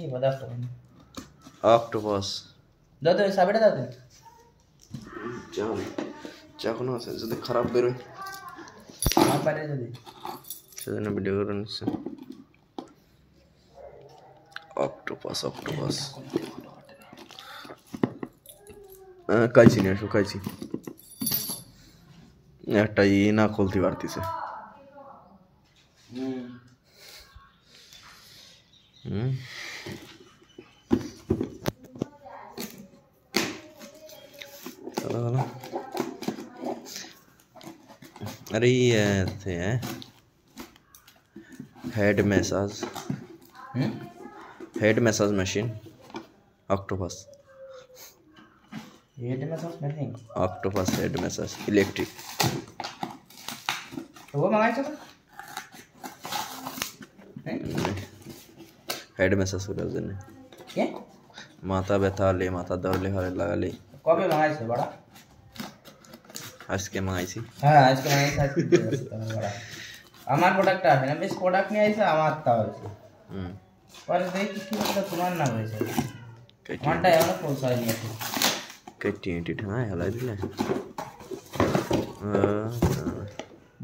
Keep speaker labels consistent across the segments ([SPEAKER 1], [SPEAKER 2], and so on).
[SPEAKER 1] এই বাদা তো
[SPEAKER 2] অক্টোপাস
[SPEAKER 1] দাদা সাবিটা দাদা
[SPEAKER 2] জান যখন আছে যদি খারাপ বেরোয়
[SPEAKER 1] আমার পারে যদি
[SPEAKER 2] সেজন্য ভিডিও করে নিচ্ছে অক্টোপাস অক্টোপাস কাইছি নিয়ে আসো কাইছি একটা না খুলতে পারতেছে अरे ये थे head massage machine octopus
[SPEAKER 1] head massage machine
[SPEAKER 2] octopus head massage electric
[SPEAKER 1] तो वो मंगाई चलो
[SPEAKER 2] हेड मैसाज করে দেন
[SPEAKER 1] কে
[SPEAKER 2] মাথা ব্যথা হলে মাথা ধরলে হলে লাগালে
[SPEAKER 1] কবে মাগাইছে বড়া
[SPEAKER 2] আজকে মাগাইছি
[SPEAKER 1] হ্যাঁ আজকে মাগাইছে আজকে বড়া আমার প্রোডাক্ট আছে না বেশ প্রোডাক্ট নিয়ে আইছে আমার তা হইছে পরে দেখি কি কথা তোমার না হইছে ঘন্টা এমন পৌঁছায় নিয়ে
[SPEAKER 2] কেটি এটি হ্যাঁ হেলাই দিলে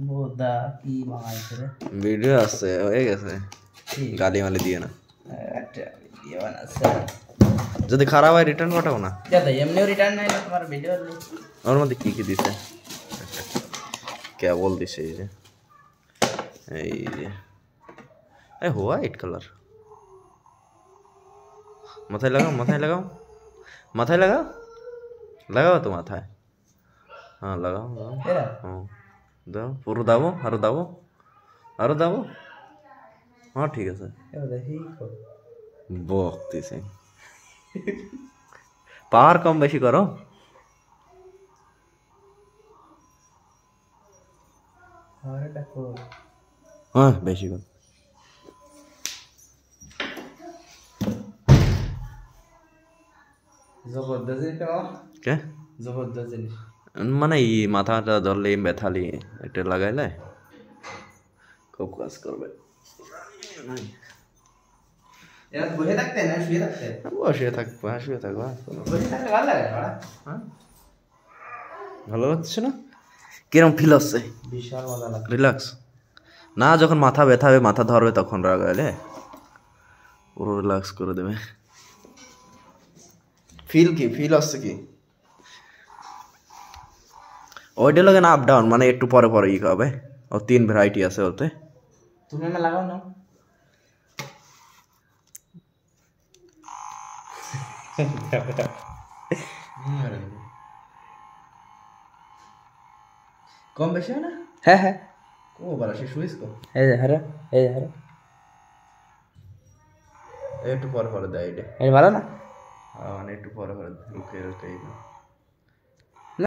[SPEAKER 1] বোদা কি মাগাইছে রে
[SPEAKER 2] ভিডিও আছে হয়ে গেছে গালি মালি দিয়ে না
[SPEAKER 1] আচ্ছা ভিডিও আছে
[SPEAKER 2] যদি খারাপ হয় রিটার্ন পাঠাও না
[SPEAKER 1] দাদা এমনিও রিটার্ন নাই না তোমার ভিডিও
[SPEAKER 2] ওর মধ্যে কি কি দিছে কেবল দিছে এই যে হোয়াইট কালার মাথায় লাগাও মাথায় লাগাও মাথায় লাগাও লাগাও তো মাথায় হ্যাঁ লাগাও হ্যাঁ দাও পুরো দাবো আরো দাবো হ্যাঁ ঠিক আছে বকতেছে পাওয়ার কম বেশি করো হ্যাঁ বেশি করো মানে এই মাথাটা ধরলে ব্যথালি এটা লাগাইলে খুব কাজ করবে বসে থাকবো শুয়ে থাকবো ভালো লাগছে না কিরম ফিল হচ্ছে
[SPEAKER 1] বিশাল মজা লাগে
[SPEAKER 2] রিল্যাক্স না যখন মাথা ব্যথা হবে মাথা ধরবে তখন লাগাইলে পুরো রিল্যাক্স করে দেবে ফিল আসছে কি ওইটা লাগে না আপ ডাউন মানে একটু পরে পরে ই হবে ও 3 ভ্যারাইটি আছে ওতে
[SPEAKER 1] তুমি আমি লাগাও না কম বেশি হয় না হ্যাঁ হ্যাঁ ও বড় সে সুইস কো এই যে হরে
[SPEAKER 2] একটু পরে পরে দেয় এটা
[SPEAKER 1] এই ভালো না
[SPEAKER 2] মানে একটু পরে পরে রুকে